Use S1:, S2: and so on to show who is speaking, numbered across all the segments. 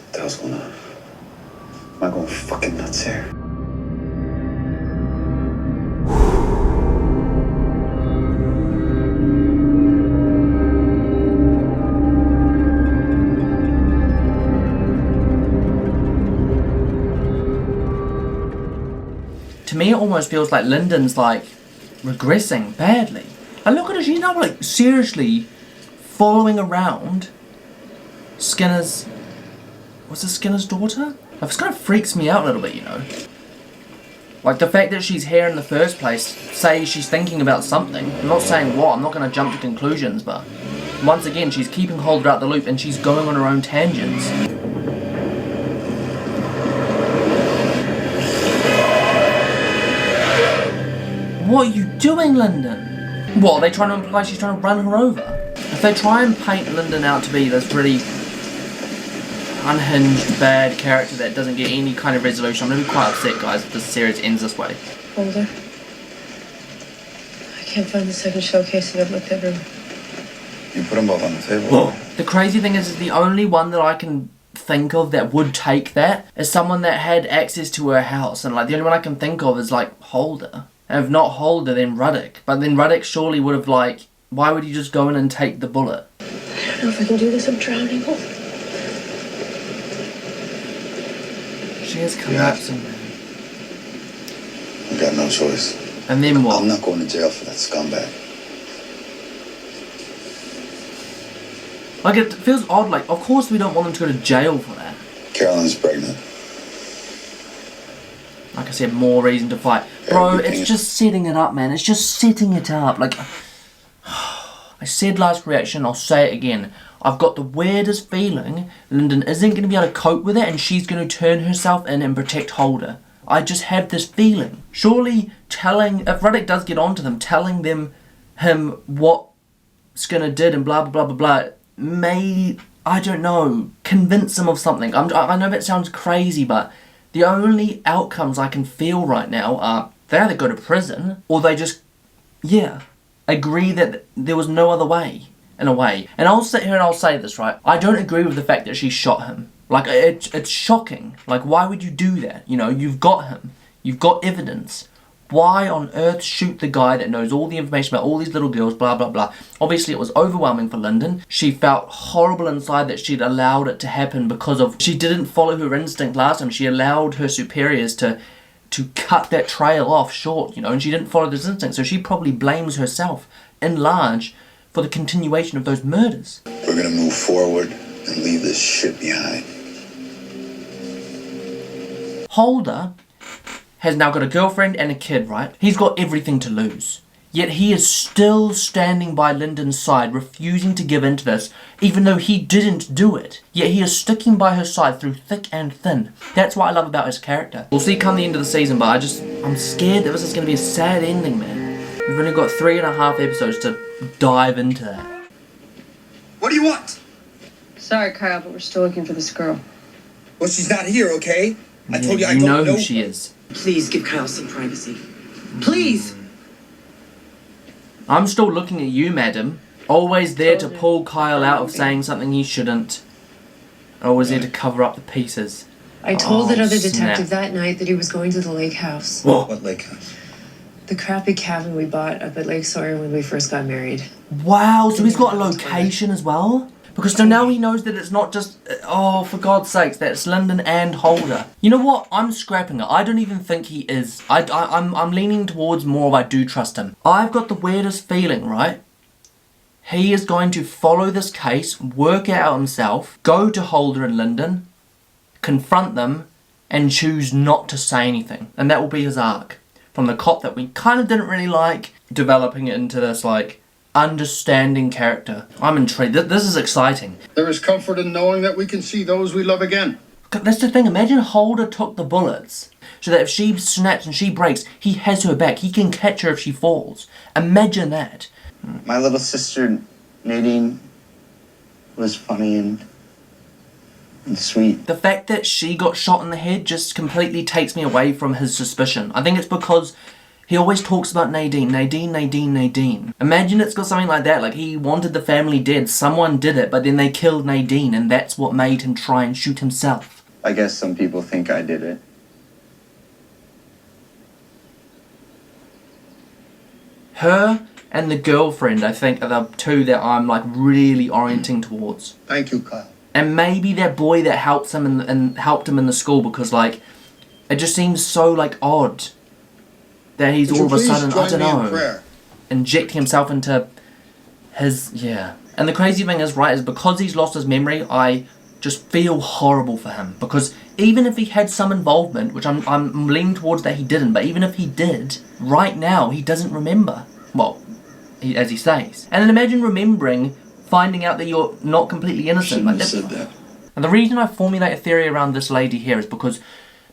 S1: What the hell's going on? Am I going fucking nuts here?
S2: To me, it almost feels like Lyndon's like regressing badly. And look at her, she's now like seriously following around Skinner's. Was it Skinner's daughter? This kind of freaks me out a little bit, you know. Like the fact that she's here in the first place says she's thinking about something. I'm not saying what, I'm not going to jump to conclusions, but once again, she's keeping Holder out the loop and she's going on her own tangents. What are you doing, Lyndon? What, are they trying to imply she's trying to run her over? If they try and paint Lyndon out to be this really unhinged, bad character that doesn't get any kind of resolution, I'm going to be quite upset, guys, if this series ends this way.
S3: Holder. I can't find the second showcase and I've looked everywhere.
S1: You put them both on the table.
S2: The crazy thing is the only one that I can think of that would take that is someone that had access to her house, and like the only one I can think of is like Holder. And if not Holder, then Ruddock. But then Ruddock surely would have like, why would you just go in and take the bullet?
S3: I don't know if I can do this, I'm drowning.
S2: She is collapsing, man.
S1: I got no choice.
S2: And then what?
S1: I'm not going to jail for that scumbag.
S2: Like, it feels odd, like, of course we don't want them to go to jail for that.
S1: Carolyn's pregnant.
S2: Like I said, more reason to fight. Bro, it's just setting it up, man. It's just setting it up. Like, I said last reaction, I'll say it again. I've got the weirdest feeling Lyndon isn't going to be able to cope with it and she's going to turn herself in and protect Holder. I just have this feeling. Surely if Ruddock does get onto them, telling him what Skinner did and blah, blah, blah, blah, blah, may, I don't know, convince him of something. I know that sounds crazy, but the only outcomes I can feel right now are they either go to prison or they just, agree that there was no other way, in a way. And I'll sit here and I'll say this, right? I don't agree with the fact that she shot him. Like, it's shocking. Like, why would you do that? You know, you've got him. You've got evidence. Why on earth shoot the guy that knows all the information about all these little girls, blah, blah, blah. Obviously, it was overwhelming for Lyndon. She felt horrible inside that she'd allowed it to happen because of... She didn't follow her instinct last time. She allowed her superiors to cut that trail off short, you know, and she didn't follow this instinct. So she probably blames herself, in large, for the continuation of those murders.
S1: We're going to move forward and leave this shit behind.
S2: Holder has now got a girlfriend and a kid, right? He's got everything to lose. Yet he is still standing by Lyndon's side, refusing to give in to this, even though he didn't do it. Yet he is sticking by her side through thick and thin. That's what I love about his character. We'll see come the end of the season, but I'm scared that this is going to be a sad ending, man. We've only got 3.5 episodes to dive into that.
S4: What do you want?
S3: Sorry, Kyle, but we're still looking for this girl.
S4: Well, she's not here, okay? I told you I
S2: You
S4: don't
S2: know
S4: know
S2: who she is.
S5: Please give Kyle some privacy. Please!
S2: I'm still looking at you, madam. Always there to pull Kyle out of saying something he shouldn't. Always there to cover up the pieces.
S3: I told that other
S2: snap.
S3: detective that night that he was going to the lake house.
S4: What lake house?
S3: The crappy cabin we bought up at Lake Sawyer when we first got married.
S2: Wow, so he's got a location as well? Because so now he knows that it's not just, oh, for God's sakes, that it's Lyndon and Holder. You know what? I'm scrapping it. I don't even think he is. I'm leaning towards more of I do trust him. I've got the weirdest feeling, right? He is going to follow this case, work it out himself, go to Holder and Lyndon, confront them, and choose not to say anything. And that will be his arc. From the cop that we kind of didn't really like, developing it into this, like, understanding character. I'm intrigued. This is exciting.
S6: There is comfort in knowing that we can see those we love again.
S2: That's the thing. Imagine Holder took the bullets so that if she snaps and she breaks, he has her back. He can catch her if she falls. Imagine that.
S7: My little sister, Nadine, was funny and sweet.
S2: The fact that she got shot in the head just completely takes me away from his suspicion. I think it's because He always talks about Nadine, Nadine, Nadine, Nadine. Imagine it's got something like that, like he wanted the family dead, someone did it, but then they killed Nadine, and that's what made him try and shoot himself.
S7: I guess some people think I did it.
S2: Her and the girlfriend, I think, are the two that I'm like really orienting towards.
S6: Thank you, Kyle.
S2: And maybe that boy that helps him and helped him in the school, because like it just seems so like odd that he's all of a sudden, I don't know, injecting himself into his, yeah. And the crazy thing is, right, is because he's lost his memory, I just feel horrible for him, because even if he had some involvement, which I'm leaning towards that he didn't, but even if he did, right now he doesn't remember. Well, as he says. And then imagine remembering, finding out that you're not completely innocent. Like that. And the reason I formulate a theory around this lady here is because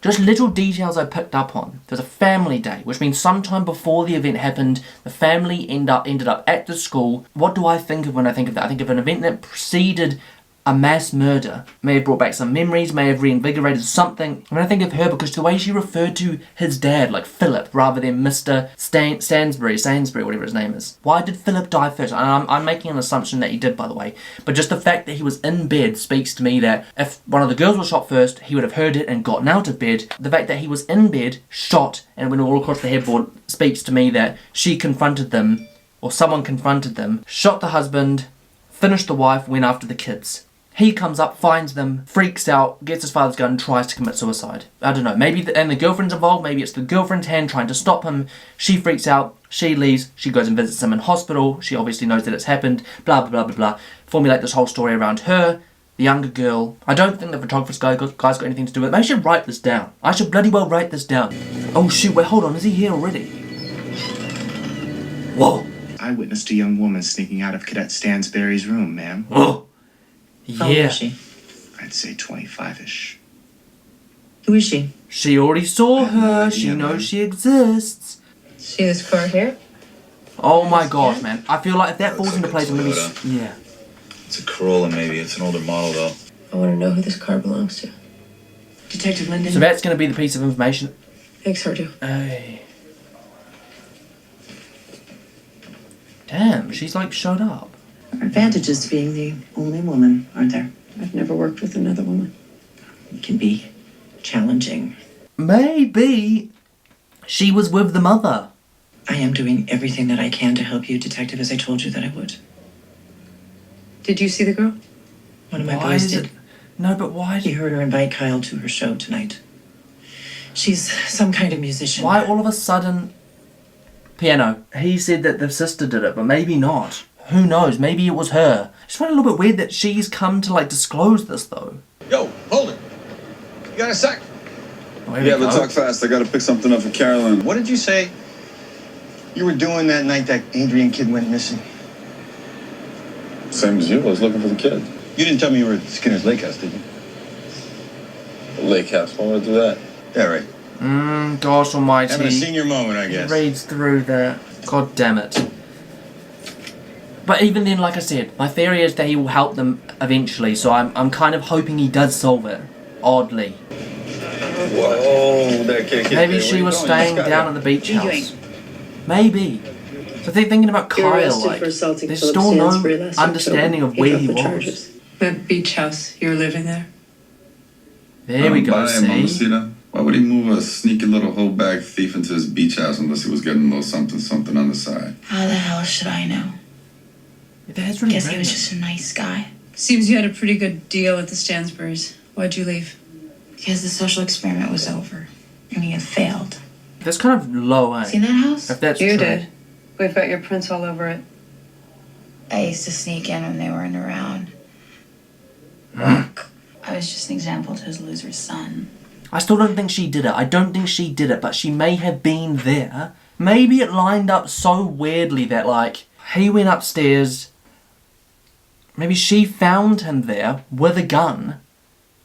S2: just little details I picked up on. There's a family day, which means sometime before the event happened, the family ended up at the school. What do I think of when I think of that? I think of an event that preceded a mass murder. May have brought back some memories, may have reinvigorated something. When I think of her, because the way she referred to his dad, like Philip, rather than Mr. Sainsbury, whatever his name is. Why did Philip die first? I'm making an assumption that he did, by the way. But just the fact that he was in bed speaks to me that if one of the girls was shot first, he would have heard it and gotten out of bed. The fact that he was in bed, shot, and went all across the headboard speaks to me that she confronted them, or someone confronted them, shot the husband, finished the wife, went after the kids. He comes up, finds them, freaks out, gets his father's gun, and tries to commit suicide. I don't know, maybe and the girlfriend's involved, maybe it's the girlfriend's hand trying to stop him. She freaks out, she leaves, she goes and visits him in hospital, she obviously knows that it's happened, blah blah blah blah blah. Formulate this whole story around her, the younger girl. I don't think the photographer's guy's got anything to do with it. I should write this down. I should bloody well write this down. Oh shoot, wait, hold on, is he here already? Whoa.
S8: I witnessed a young woman sneaking out of Cadet Stansberry's room, ma'am.
S2: Whoa.
S5: How old
S2: Yeah.
S5: is she?
S8: I'd say 25-ish.
S5: Who is she?
S2: She already saw her, she
S8: Yeah,
S2: knows
S8: man.
S2: she exists.
S3: See this car here?
S2: Oh my gosh, man. I feel like if that falls into place, I'm gonna be...
S1: Toyota.
S2: Yeah.
S1: It's a Corolla, maybe. It's an older model, though.
S3: I want to know who this car belongs to.
S5: Detective Linden.
S2: So that's gonna be the piece of information.
S3: Thanks, Sergio.
S2: Hey. Damn, she's like showed up.
S5: Advantages to being the only woman, aren't there?
S3: I've never worked with another woman.
S5: It can be challenging.
S2: Maybe she was with the mother.
S5: I am doing everything that I can to help you, Detective, as I told you that I would.
S3: Did you see the girl?
S5: One of my
S2: Why
S5: boys
S2: is
S5: did.
S2: it... No, but why...
S5: He heard her invite Kyle to her show tonight. She's some kind of musician.
S2: Why all of a sudden... Piano. He said that the sister did it, but maybe not. Who knows? Maybe it was her. I just find it a little bit weird that she's come to like disclose this though.
S4: Yo, hold it. You got a sec?
S2: Oh, here we
S1: Yeah, but
S2: go.
S1: talk fast. I gotta pick something up for Carolyn.
S7: What did you say you were doing that night that Adrian kid went missing?
S1: Same as you. I was looking for the kid.
S7: You didn't tell me you were at Skinner's Lake House, did you?
S1: The lake house. Why would I do that?
S7: Yeah, right.
S2: Gosh almighty.
S7: Having a senior moment, I
S2: He
S7: guess.
S2: reads through that. God damn it. But even then, like I said, my theory is that he will help them eventually, so I'm kind of hoping he does solve it. Oddly.
S1: Whoa, that kid.
S2: Maybe she was staying down at the beach house. Maybe. So they're thinking about
S3: You were
S2: Kyle,
S3: arrested
S2: like,
S3: for assaulting
S2: there's
S3: Philip
S2: still no
S3: Stansbury last
S2: understanding
S3: October.
S2: of where he
S3: dropped the
S2: was.
S3: charges. That beach house. You were living there?
S2: There we go,
S9: Bye,
S2: see?
S9: Mamacita. Why would he move a sneaky little hoe bag thief into his beach house unless he was getting a little something on the side?
S10: How the hell should I know?
S2: That's really
S10: Guess he was
S2: random.
S10: just a nice guy.
S3: Seems you had a pretty good deal at the Stansburys. Why'd you leave?
S10: Because the social experiment was over. I mean, it failed.
S2: That's kind of low, eh?
S10: Seen that house?
S2: If that's
S3: You
S2: true.
S3: did. We've got your prints all over it.
S10: I used to sneak in when they weren't around. Look, I was just an example to his loser son.
S2: I still don't think she did it. I don't think she did it, but she may have been there. Maybe it lined up so weirdly that, like, he went upstairs. Maybe she found him there with a gun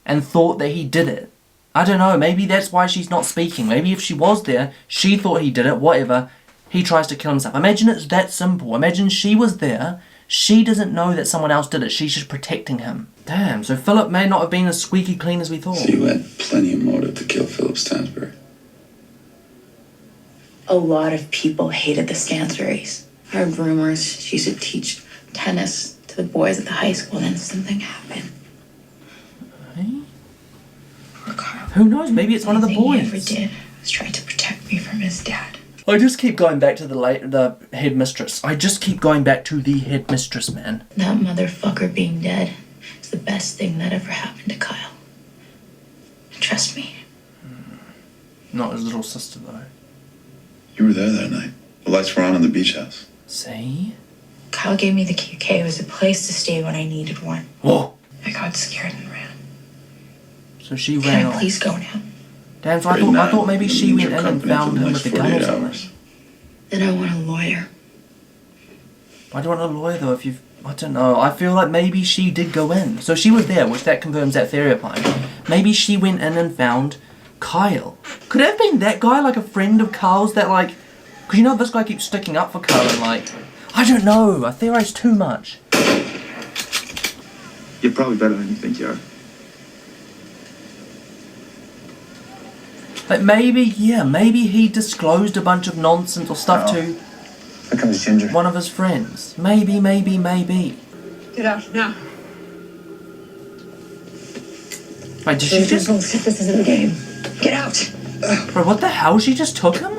S2: and thought that he did it. I don't know. Maybe that's why she's not speaking. Maybe if she was there, she thought he did it, whatever. He tries to kill himself. Imagine it's that simple. Imagine she was there. She doesn't know that someone else did it. She's just protecting him. Damn, so Philip may not have been as squeaky clean as we thought.
S9: So you had plenty of motive to kill Philip Stansbury.
S10: A lot of people hated the Stansberries. I heard rumors she should teach tennis to the boys at the high school, and then something happened.
S2: Hey? Who knows? Maybe it's one of the
S10: Anything he ever
S2: boys.
S10: did was try to protect me from his dad.
S2: I just keep going back to the headmistress. I just keep going back to the headmistress, man.
S10: That motherfucker being dead is the best thing that ever happened to Kyle. Trust me.
S2: Not his little sister, though.
S1: You were there that night. The lights were on in the beach house.
S2: See?
S10: Kyle gave me the key, okay? It was a place to stay when I needed one.
S2: Whoa!
S10: I got scared and ran.
S2: So she ran
S10: Can I
S2: off.
S10: please go now?
S2: Damn, so I thought maybe she went in and found him with the gun or something.
S10: Then I want a lawyer.
S2: Why do you want a lawyer though if you've... I don't know. I feel like maybe she did go in. So she was there, which that confirms that theory of mine. Maybe she went in and found Kyle. Could it have been that guy, like a friend of Carl's that like... Because you know this guy keeps sticking up for Kyle and like... I don't know. I theorize too much.
S8: You're probably better than you think you are.
S2: Like maybe, yeah, maybe he disclosed a bunch of nonsense or stuff to
S7: Here comes Ginger.
S2: one of his friends. Maybe.
S3: Get out now.
S2: Wait, did she just...
S3: Bullshit, this isn't a game. Get out.
S2: Bro, what the hell? She just took him?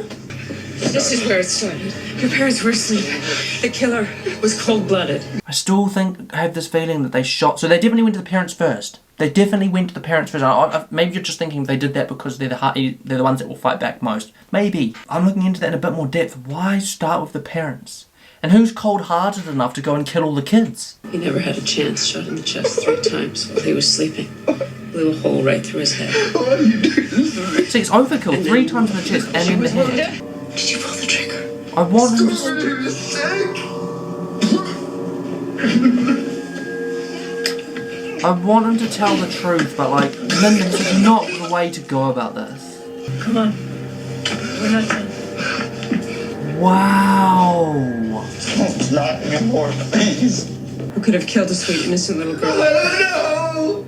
S3: This is where it started. Your parents were asleep. The killer was cold-blooded.
S2: I still I have this feeling that they shot... So they definitely went to the parents first. They definitely went to the parents first. Maybe you're just thinking they did that because they're the ones that will fight back most. Maybe. I'm looking into that in a bit more depth. Why start with the parents? And who's cold-hearted enough to go and kill all the kids?
S3: He never had a chance. Shot in the chest 3 times while he was sleeping. Blew a hole right through his head.
S2: See, it's overkill. 3 times in the chest and in the head.
S3: Did you pull the trigger?
S2: I want him to... I want him to tell the truth, but like, Lyndon, this is not the way to go about this.
S3: Come on. We're not done.
S2: Wow.
S7: Not anymore, please.
S3: Who could have killed a sweet, innocent little girl?
S9: I don't know.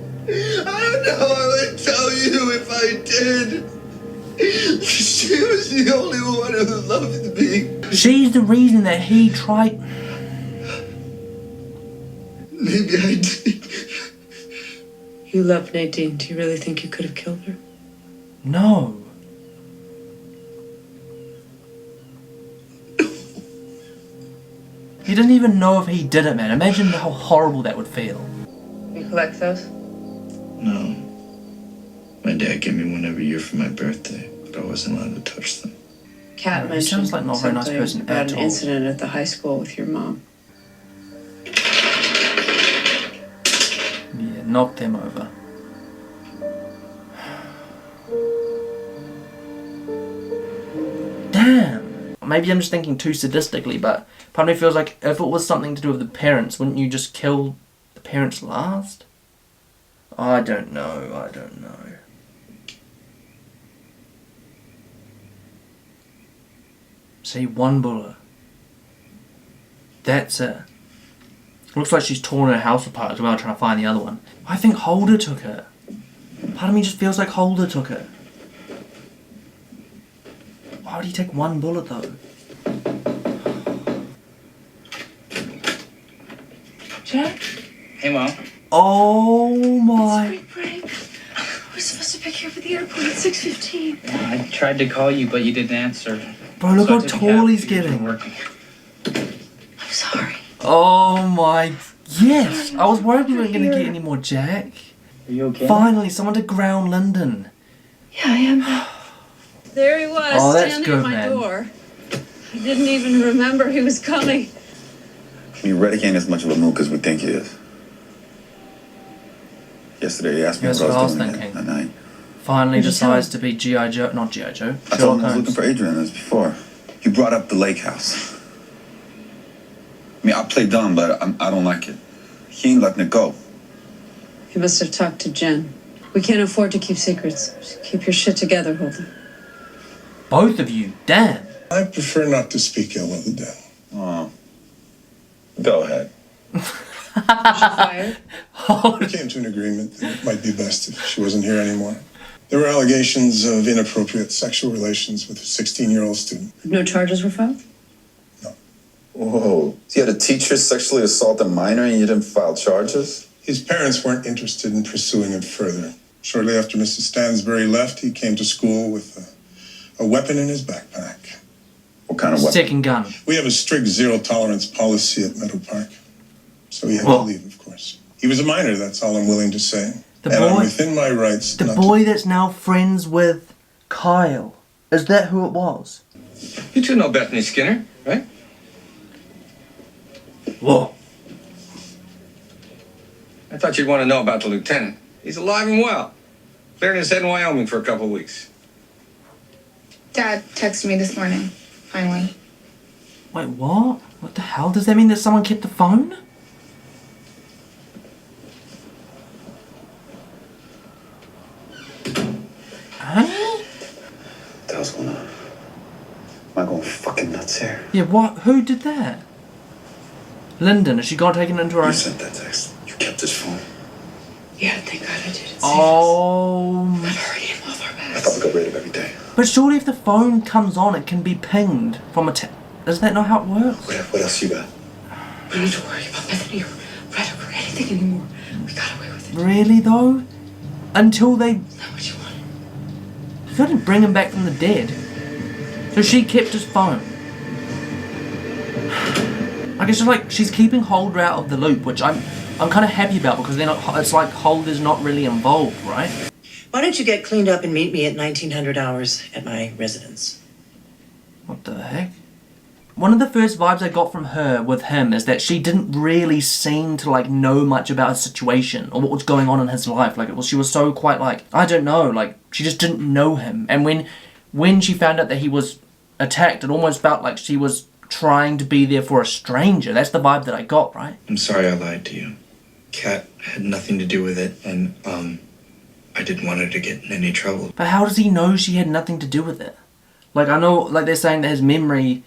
S9: I would tell you if I did. She was the only one who loved me.
S2: She's the reason that he tried...
S9: Maybe I did.
S3: You loved Nadine. Do you really think you could have killed her?
S2: No. He didn't even know if he did it, man. Imagine how horrible that would feel.
S3: You collect those?
S11: No. My dad gave me one every year for my birthday, but I wasn't allowed to touch them.
S3: Kat
S2: He
S3: mentioned
S2: sounds like not a very nice
S3: something
S2: person
S3: about
S2: at
S3: an
S2: all.
S3: incident at the high school with your mom.
S2: Yeah, knocked them over. Damn! Maybe I'm just thinking too sadistically, but part of me feels like if it was something to do with the parents, wouldn't you just kill the parents last? I don't know. See, 1 bullet. That's it. Looks like she's torn her house apart as well, trying to find the other one. I think Holder took it. Part of me just feels like Holder took it. Why would he take 1 bullet though?
S3: Jack?
S11: Hey, Mom.
S2: Oh my...
S3: Spring break. We're supposed to pick you up at the airport at 6:15.
S11: I tried to call you, but you didn't answer.
S2: Bro, look
S11: So I
S2: how
S11: took a
S2: tall
S11: cab.
S2: he's
S11: You were
S2: getting.
S11: working.
S3: I'm sorry.
S2: Oh my... Yes! I was worried we weren't going to get any more Jack.
S11: Are you okay?
S2: Finally, someone to ground Lyndon.
S3: Yeah, I am. There he was,
S2: Oh, that's
S3: standing
S2: good,
S3: at my
S2: man.
S3: door. I didn't even remember he was coming.
S1: I mean, Reddick ain't as much of a mook as we think he is. Yesterday he asked me
S2: That's
S1: what I
S2: what I
S1: was
S2: was
S1: doing
S2: thinking.
S1: that night.
S2: Finally
S3: What'd you tell
S2: decides to be G.I. Joe, not G.I. Joe,
S1: I told him
S2: Sherlock
S1: I was looking
S2: Holmes.
S1: for Adrian as before. He brought up the lake house. I mean, I play dumb, but I don't like it. He ain't letting it go.
S3: He must have talked to Jen. We can't afford to keep secrets. Just keep your shit together, Holden.
S2: Both of you, damn.
S6: I prefer not to speak ill of the dead.
S1: Oh. Go ahead.
S3: Fired?
S6: We came to an agreement that it might be best if she wasn't here anymore. There were allegations of inappropriate sexual relations with a 16-year-old student.
S3: No charges were filed?
S1: Whoa. So you had a teacher sexually assault a minor and you didn't file charges?
S6: His parents weren't interested in pursuing it further. Shortly after Mrs. Stansbury left, he came to school with a weapon in his backpack.
S1: What kind of weapon?
S2: Second gun.
S6: We have a strict zero-tolerance policy at Meadow Park. So he had to
S2: Well-
S6: leave, of course. He was a minor, that's all I'm willing to say.
S2: The
S6: and I'm
S2: boy-
S6: within my rights
S2: The
S6: not
S2: boy that's now friends with Kyle. Is that who it was?
S4: You two know Bethany Skinner, right?
S2: Whoa.
S4: I thought you'd want to know about the lieutenant. He's alive and well. Clearing his head in Wyoming for a couple of weeks.
S10: Dad texted me this morning, finally.
S2: Wait, what? What the hell? Does that mean that someone kept the phone? Huh?
S1: What the hell's going on? Am I going fucking nuts here?
S2: Yeah, what? Who did that? Lyndon, has she gone taken into her...
S1: You sent that text. You kept his phone.
S3: Yeah, thank God I did. It's
S2: Oh...
S3: I've already involved our
S1: I
S3: bags.
S1: thought we got rid of every day.
S2: But surely if the phone comes on, it can be pinged from a... Is that not how it works?
S1: What else you got?
S3: We need to worry about Bethany or Red or anything anymore. We got away with it.
S2: Really, though? Until they...
S3: Is that what you want?
S2: You couldn't bring him back from the dead. So she kept his phone. I guess it's like she's keeping Holder out of the loop, which I'm kind of happy about because they're not. It's like Holder's not really involved, right?
S5: Why don't you get cleaned up and meet me at 1900 hours at my residence?
S2: What the heck? One of the first vibes I got from her with him is that she didn't really seem to like know much about his situation or what was going on in his life. Like she was so quite like, I don't know, like she just didn't know him. And when she found out that he was attacked, it almost felt like she was trying to be there for a stranger. That's the vibe that I got, right?
S11: I'm sorry I lied to you. Kat had nothing to do with it, and I didn't want her to get in any trouble.
S2: But how does he know she had nothing to do with it? Like I know, like they're saying that his memory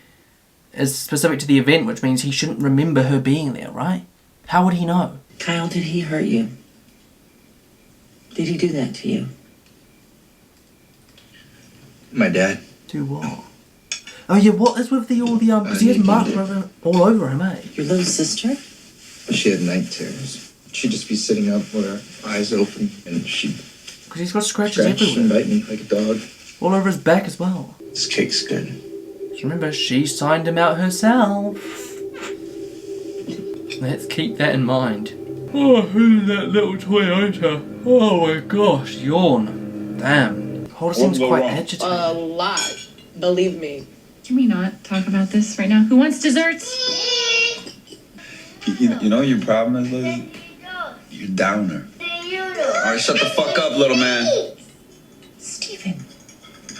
S2: is specific to the event, which means he shouldn't remember her being there, right? How would he know?
S5: Kyle, did he hurt you? Did he do that to you?
S11: My dad?
S2: Do what? Oh yeah, what is with all the because he has marks all over him, eh?
S5: Your little sister?
S11: She had night terrors. She'd just be sitting up with her eyes open, and she'd
S2: Because he's got scratches
S11: scratch and
S2: everywhere.
S11: bite me like a dog.
S2: All over his back as well.
S11: This cake's good.
S2: Just remember, she signed him out herself. Let's keep that in mind. Oh, who's that little Toyota? Oh my gosh, yawn. Damn. Holder seems quite agitated.
S12: A lot. Believe me.
S10: Can we not talk about this right now? Who wants desserts?
S1: You know your problem is, Liz? You're downer. Alright, shut the fuck up, little man.
S5: Stephen.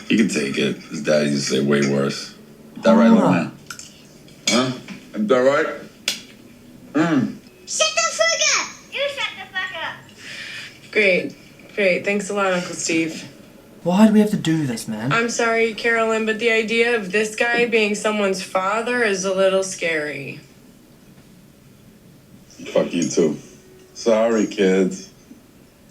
S1: You can take it. His daddy used to say way worse. Is that right, little man? Huh? Is that right?
S9: Shut the fuck up! You shut the fuck up!
S12: Great. Thanks a lot, Uncle Steve.
S2: Why do we have to do this, man?
S12: I'm sorry, Carolyn, but the idea of this guy being someone's father is a little scary.
S1: Fuck you too. Sorry, kids.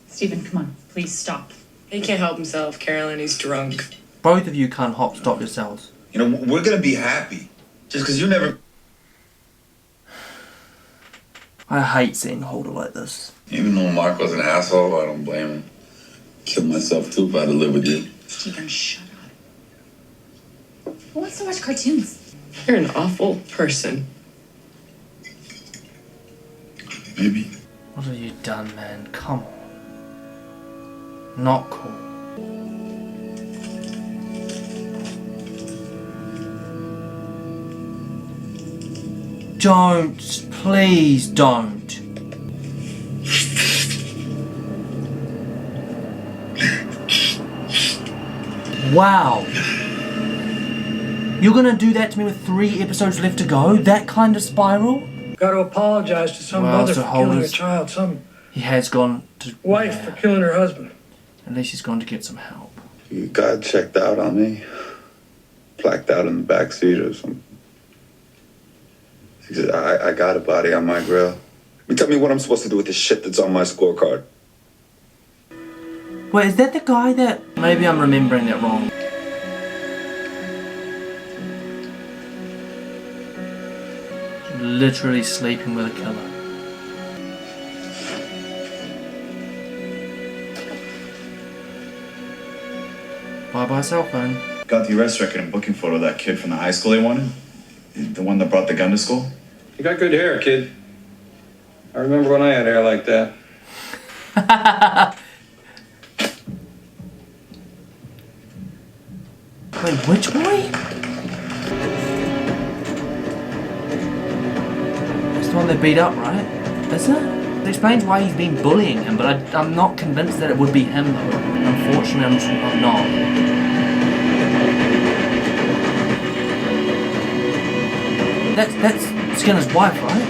S10: Stephen, come on. Please stop.
S12: He can't help himself, Carolyn. He's drunk.
S2: Both of you can't stop yourselves.
S1: You know, we're gonna be happy. Just because you never...
S2: I hate seeing Holder like this.
S1: Even though Mark was an asshole, I don't blame him. Kill myself too if I had to live with you.
S10: Stephen, shut up. Who wants to watch cartoons?
S12: You're an awful person.
S1: Maybe.
S2: What have you done, man? Come on. Not cool. Don't. Please don't. Wow. You're gonna do that to me with 3 episodes left to go? That kind of spiral?
S13: Got to apologize to some
S2: Well,
S13: mother
S2: so
S13: for killing a
S2: Holder's-
S13: child, some
S2: He has gone to...
S13: wife for killing her husband.
S2: At least he's gone to get some help.
S1: You got checked out on me. Blacked out in the backseat or something. He said, I got a body on my grill. Tell me what I'm supposed to do with this shit that's on my scorecard.
S2: Wait, is that the guy that... Maybe I'm remembering that wrong. Literally sleeping with a killer. Bye-bye cell phone.
S14: Got the arrest record and booking photo of that kid from the high school they wanted. The one that brought the gun to school.
S4: You got good hair, kid. I remember when I had hair like that.
S2: Wait, which boy? It's the one they beat up, right? Is it? It explains why he's been bullying him, but I'm not convinced that it would be him, though. Unfortunately, I'm not. That's Skinner's wife, right?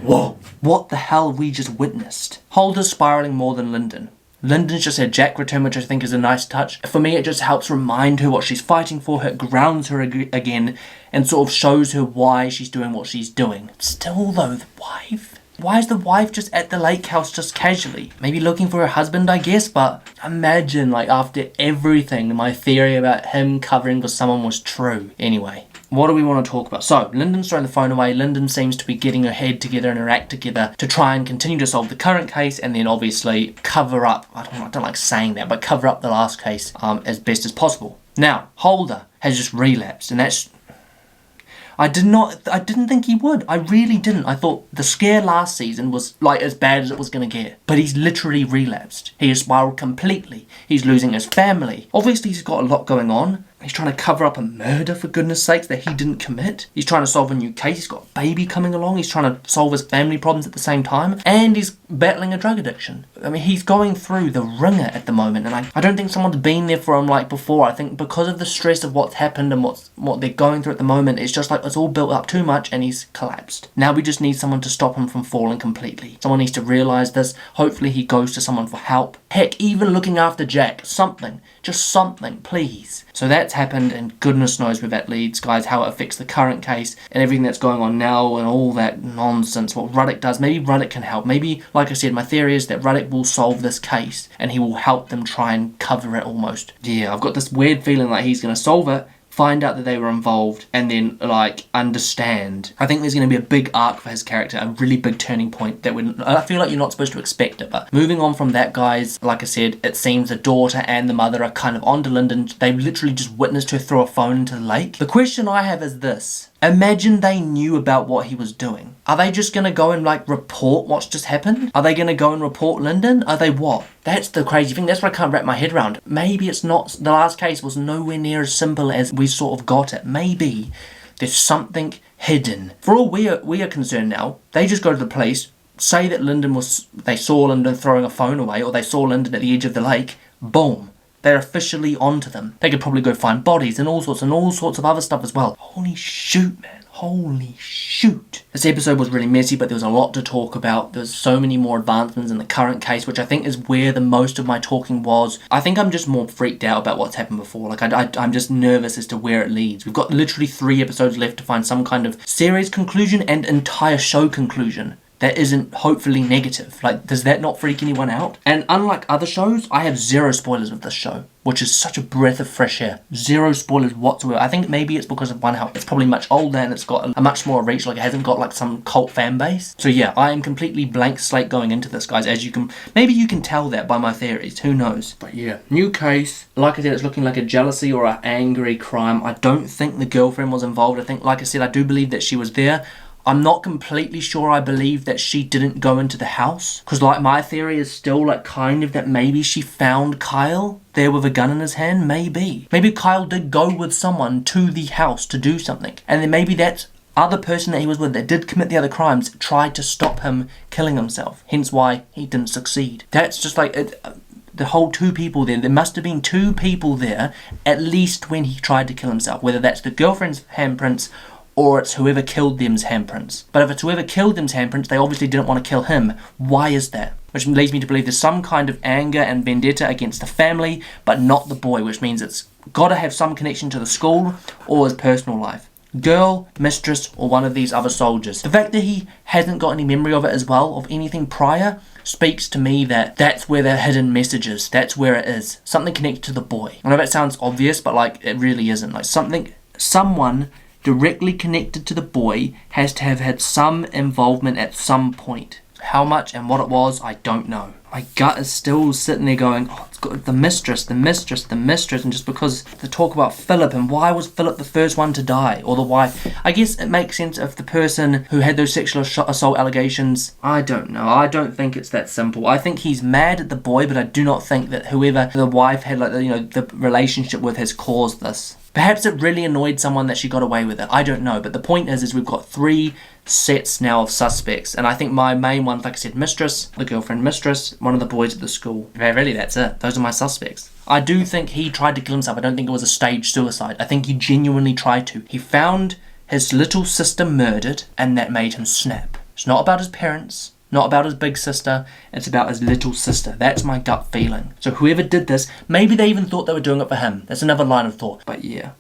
S2: Whoa. What the hell we just witnessed? Holder's spiraling more than Lyndon. Lyndon's just had Jack return, which I think is a nice touch. For me, it just helps remind her what she's fighting for, it grounds her again, and sort of shows her why she's doing what she's doing. Still though, the wife? Why is the wife just at the lake house just casually? Maybe looking for her husband, I guess, but imagine, like, after everything, my theory about him covering for someone was true. Anyway. What do we want to talk about? So, Lyndon's throwing the phone away. Lyndon seems to be getting her head together and her act together to try and continue to solve the current case and then obviously cover up, I don't like saying that, but cover up the last case as best as possible. Now, Holder has just relapsed, and that's... I didn't think he would. I really didn't. I thought the scare last season was like as bad as it was going to get. But he's literally relapsed. He has spiraled completely. He's losing his family. Obviously he's got a lot going on. He's trying to cover up a murder, for goodness sakes, that he didn't commit. He's trying to solve a new case. He's got a baby coming along. He's trying to solve his family problems at the same time. And he's battling a drug addiction. I mean, he's going through the ringer at the moment. And I don't think someone's been there for him like before. I think because of the stress of what's happened and what they're going through at the moment, it's just like it's all built up too much and he's collapsed. Now we just need someone to stop him from falling completely. Someone needs to realise this. Hopefully he goes to someone for help. Heck, even looking after Jack. Something. Just something, please. So that's happened, and goodness knows where that leads, guys, how it affects the current case and everything that's going on now and all that nonsense, what Ruddock does. Maybe Ruddock can help. Maybe, like I said, my theory is that Ruddock will solve this case and he will help them try and cover it almost. Yeah, I've got this weird feeling like he's going to solve it, find out that they were involved, and then, like, understand. I think there's going to be a big arc for his character, a really big turning point that I feel like you're not supposed to expect it. But moving on from that, guys, like I said, it seems the daughter and the mother are kind of onto Lyndon. They've literally just witnessed her throw a phone into the lake. The question I have is this. Imagine they knew about what he was doing. Are they just going to go and, like, report what's just happened? Are they going to go and report Lyndon? Are they what? That's the crazy thing. That's what I can't wrap my head around. Maybe it's not... The last case was nowhere near as simple as we sort of got it. Maybe there's something hidden. For all we are concerned now, they just go to the police, say that they saw Lyndon throwing a phone away, or they saw Lyndon at the edge of the lake. Boom. They're officially onto them. They could probably go find bodies and all sorts of other stuff as well. Holy shoot, man. Holy shoot. This episode was really messy, but there was a lot to talk about. There's so many more advancements in the current case, which I think is where the most of my talking was. I think I'm just more freaked out about what's happened before. Like, I'm just nervous as to where it leads. We've got literally 3 episodes left to find some kind of series conclusion and entire show conclusion that isn't hopefully negative. Like, does that not freak anyone out? And unlike other shows, I have 0 spoilers with this show, which is such a breath of fresh air. 0 spoilers whatsoever. I think maybe it's because of one, how it's probably much older and it's got a much smaller reach, like it hasn't got like some cult fan base. So yeah, I am completely blank slate going into this, guys, as you can, maybe you can tell that by my theories, who knows. But yeah, new case. Like I said, it's looking like a jealousy or an angry crime. I don't think the girlfriend was involved. I think, like I said, I do believe that she was there. I'm not completely sure I believe that she didn't go into the house. Because, like, my theory is still, like, kind of that maybe she found Kyle there with a gun in his hand. Maybe. Maybe Kyle did go with someone to the house to do something. And then maybe that other person that he was with that did commit the other crimes tried to stop him killing himself. Hence why he didn't succeed. That's just like... the whole 2 people there. There must have been 2 people there, at least when he tried to kill himself. Whether that's the girlfriend's handprints or it's whoever killed them's handprints. But if it's whoever killed them's handprints, they obviously didn't want to kill him. Why is that? Which leads me to believe there's some kind of anger and vendetta against the family, but not the boy, which means it's got to have some connection to the school or his personal life. Girl, mistress, or one of these other soldiers. The fact that he hasn't got any memory of it as well, of anything prior, speaks to me that that's where the hidden message is. That's where it is. Something connected to the boy. I know that sounds obvious, but like it really isn't. Like someone directly connected to the boy has to have had some involvement at some point. How much and what it was, I don't know. My gut is still sitting there going, oh, it's got the mistress, and just because the talk about Philip and why was Philip the first one to die, or the wife. I guess it makes sense if the person who had those sexual assault allegations, I don't know. I don't think it's that simple. I think he's mad at the boy, but I do not think that whoever the wife had, like, you know, the relationship with has caused this. Perhaps it really annoyed someone that she got away with it. I don't know. But the point is we've got 3 sets now of suspects. And I think my main ones, like I said, mistress, the girlfriend mistress, one of the boys at the school. Really, that's it. Those are my suspects. I do think he tried to kill himself. I don't think it was a staged suicide. I think he genuinely tried to. He found his little sister murdered, and that made him snap. It's not about his parents. Not about his big sister, it's about his little sister. That's my gut feeling. So whoever did this, maybe they even thought they were doing it for him. That's another line of thought. But yeah.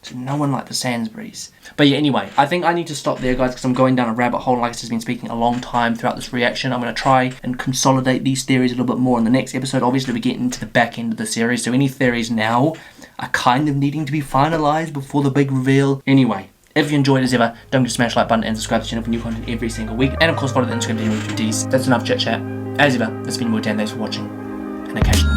S2: So no one liked the Sainsburys. But yeah, anyway, I think I need to stop there, guys, because I'm going down a rabbit hole. Like I said, I've been speaking a long time throughout this reaction. I'm going to try and consolidate these theories a little bit more in the next episode. Obviously, we get into the back end of the series, so any theories now are kind of needing to be finalised before the big reveal. Anyway. If you enjoyed as ever, don't forget to smash the like button and subscribe to the channel for new content every single week. And of course follow the Instagram to with That's enough chit chat. As ever, this has been your Dan. Thanks for watching. And occasionally.